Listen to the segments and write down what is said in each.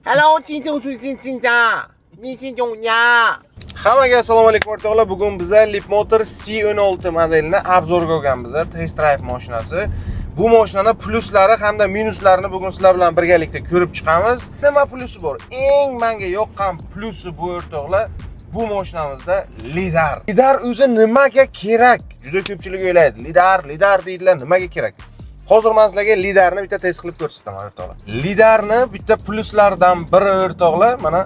Hello, hammaga assalomu alaykum o'rtoqlar. Bugun biza Leapmotor C16 modelini obzorga olganmiz. Test drive mashinasi. Bu mashinani pluslari hamda minuslarini bugun sizlar bilan birgalikda ko'rib chiqamiz. Nima plusi bor? Eng menga yoqqan plusi bu o'rtoqlar, bu mashinamizda lidar. Lidar o'zi nimaga kerak? Juda ko'pchilik o'ylaydi. Lidar deydilar, nimaga kerak? Hozir men sizlarga lidarni bitta test qilib ko'rsataman o'rtoqlar. Lidarni bitta pluslaridan biri o'rtoqlar, mana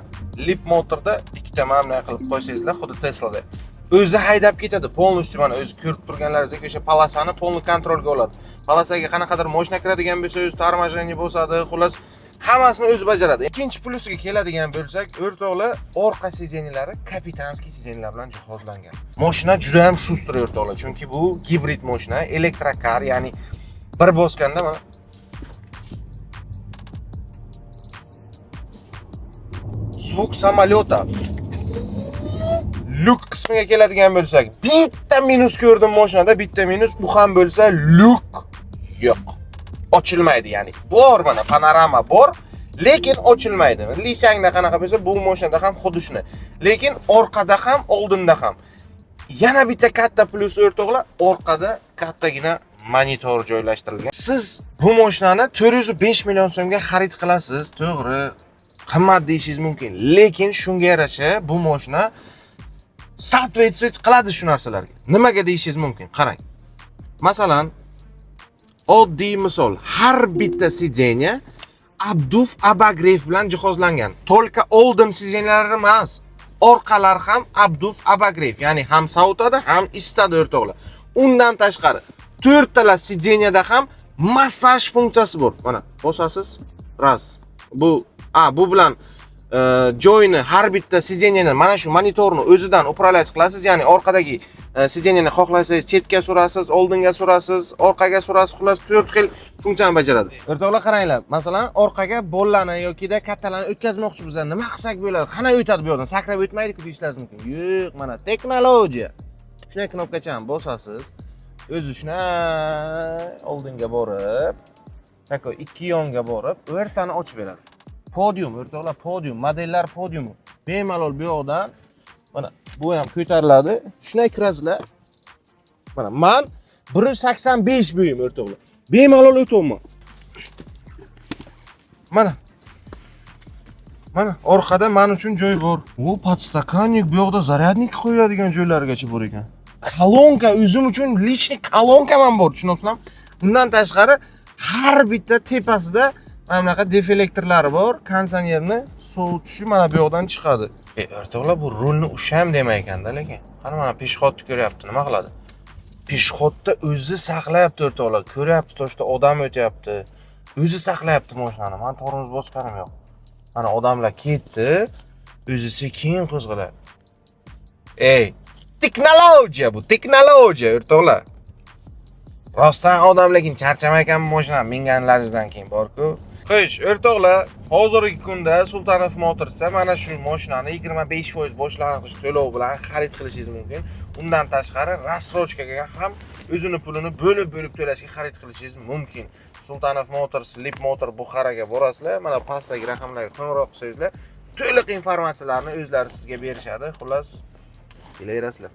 Leapmotorda ikkita mana qilib qo'ysangizlar, xuddi Teslada. O'zi haydab ketadi, polностью mana o'zi ko'rib turganlaringizdek o'sha polosani polni kontrolga oladi. Polosaga qanaqadir mashina kiradigan bo'lsa, o'zi tormojeniya bo'lsadi, xullas hammasini o'zi bajaradi. Ikkinchi plusiga keladigan bo'lsak, o'rtoqlar, orqa sizeniyalari kapitanskiy sizeniylar bilan jihozlangan. Mashina juda ham shustir o'rtoqlar, chunki bu gibrid mashina, elektrokar, ya'ni bir bosganda mana so'q samolyota luk qismiga keladigan bo'lsak, bitta minus ko'rdim mashinada, bitta minus bu ham bo'lsa luk yo'q. Ochilmaydi, ya'ni bor, mana panorama bor, lekin ochilmaydi. Lisangda qanaqa bo'lsa, bu mashinada ham xuddi shuni. Lekin orqada ham, oldinda ham. Yana bitta katta plus o'rtoqlar, orqada kattagina monitor joylashtirilgan. Siz bu mashinani 405 million so'mga xarid qilasiz, to'g'ri. Qimmat deyishingiz mumkin, lekin shunga yarasha bu mashina sootветствовать qiladi shu narsalarga. Nimaga deyishingiz mumkin? Qarang. Masalan, oddiy misol, har bitta sideniya abduf abagrev bilan jihozlangan. Только oldin sideniyalari emas, orqalar ham abduf abagrev, ya'ni ham sovutadi, ham isitadi o'rtoqlar. Undan tashqari 4 tala sideniyada ham massaj funksiyasi bor. Mana, bosasiz, ras. Bu bilan joyni har bitta sideniyani mana shu monitorni o'zidan upravlять qilasiz, ya'ni orqadagi sideniyani xohlasangiz chetga surasiz, oldinga surasiz, orqaga surasiz, xullas 4 xil funksiyani bajaradi. O'rtoqlar qaranglar, masalan, orqaga bollani yoki-da kattalarni o'tkazmoqchi bo'lsa, nima qilsak bo'ladi? Qana o'tadi bu yerdan? Sakrab o'tmaydi-ku deyishlaringiz mumkin. Yo'q, mana texnologiya. Shunday knopkachani bosasiz, o'zi shuna oldinga borib, tako ikki yonga borib, o'rtani ochib beradi. Podium o'rtoqlar, podium, modellar podiumi. Bemalol bu yoqdan mana bu ham ko'tariladi. Shunday kirasizlar. Mana men 1.85 bo'yim o'rtoqlar. Bemalol o'taman. Mana orqada men uchun joy bor. U podstakannik, bu yoqda zaryadnik qo'yadigan joylargacha bor ekan. Kolonka o'zim uchun личный kolonka ham bor, tushunyapsizlarmi? Bundan tashqari har bitta tepasida mana bunaqa deflektorlari bor, konditsionerni sovutishi mana bu yoqdan chiqadi. O'rtoqlar, bu rulni usham demay ekanda, lekin qani mana peshxodni ko'ryapti, nima qiladi? Peshxodda o'zi saqlayapti o'rtoqlar, ko'ryapti, toshda odam o'tyapti. O'zi saqlayapti mashinani. Men tormoz bosganim yo'q. Mana odamlar ketdi, o'zi sekin qo'zg'aladi. Texnologiya bu, texnologiya o'rtoqlar. Rostdan odam lekin charchamaykan mashina minganlaringizdan keyin bor-ku. Xo'sh, o'rtoqlar, hozirgi kunda Sultanov Motorsda mana shu mashinani 25% boshlang'ich to'lov bilan xarid qilishingiz mumkin. Undan tashqari rassrochkaga ham o'zini pulini bo'lib to'lashga xarid qilishingiz mumkin. Sultanov Motors, Leapmotor Buxaraga borasizlar, mana pastdagi raqamlarga qo'ng'iroq qilsangizlar, to'liq informatsiyalarni o'zlari sizga berishadi. Xullas, kelaverasizlar.